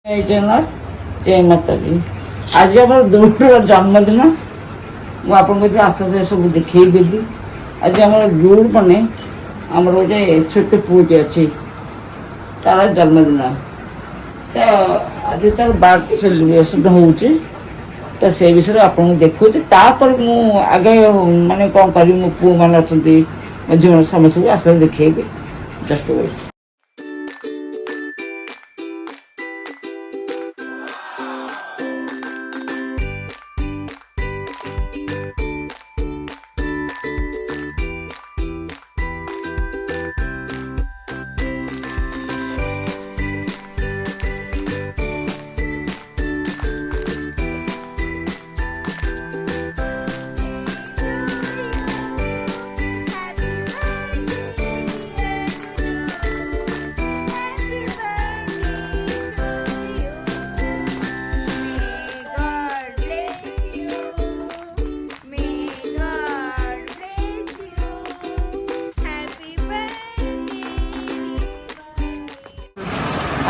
जय माता दी। आज आम दूर जन्मदिन मुझे आस्ते आस्ते सब देखी आज आम दूर मैंने आम गोटे छोट पुटे अच्छी तार जन्मदिन तो आज तार बर्थडे सेलिब्रेशन हो से विषय आपको देखुचे मुझे माने कौन करी मो पु मैंने अच्छा मो झील समस्त को आस्ते देखी जस्ट वेट।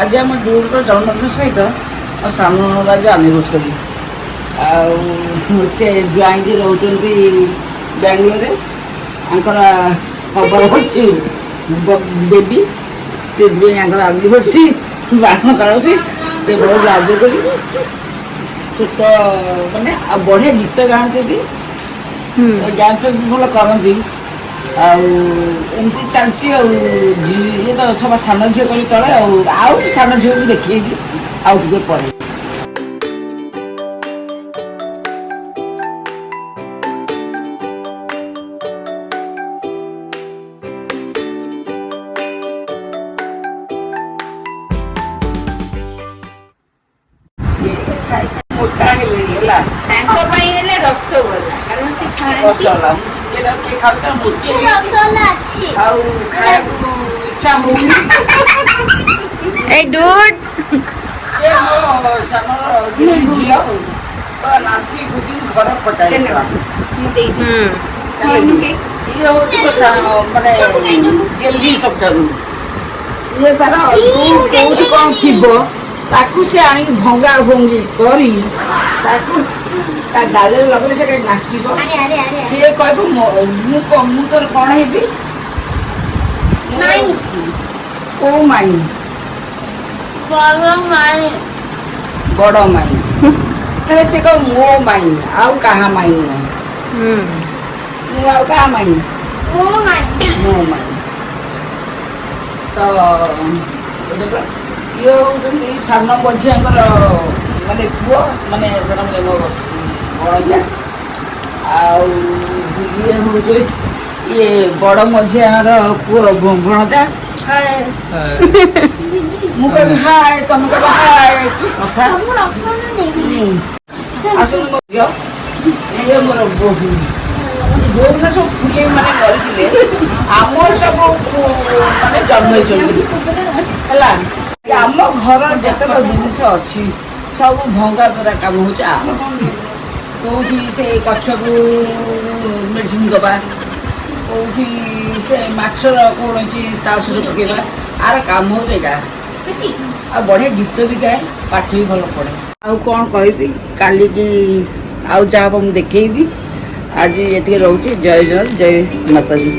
आज आम दूर जन्मदिन सहित और सामने आज आनिवर्सरी से ज्वाइन रोचे बेंगलोर खबर अच्छी बेबी से आनिवर्सरी पालन कर बहुत राज्य कर छोट मानने बढ़िया गीत गाँति भी डांस भल करती एमती चलती ये तो सब सान झील कर चले आउ सान झील भी देखिए आउ टे पर मोटा रसगोला कारण से नाची गुटी घर पटाई माने गेली सब ये तार कौटी कौन थी ताकू से आनी भंगा भंगी करी ताकू गाड़ी लगे से नाचब सी कह तोर कौन हेबी को माई बड़ माई से कह मो माई आउ कहा माई नुह आउ कहा माई मो माई तो ये हूँ सान मझिया माने पुओ माने बड़जा ये हूँ ये बड़ मझियार पुओ भणजा मुझे हाय तुम कह हाय कथा ये मोर बोहू जो सब फुले माने करते आम सब माने जन्म है आम घर जतक जिनस अच्छी सब भंगा द्वारा काम हो कौटी से गछ को मेडिसिन दबा कौटी से माछर कौन तासर पकेबा आर काम हो बढ़िया गीत भी गाए पाठ भी भल पढ़े आउ कौन कहबी काली की आउ जहाँ मुझे देखी आज ये रोचे जय जय जय माता दी।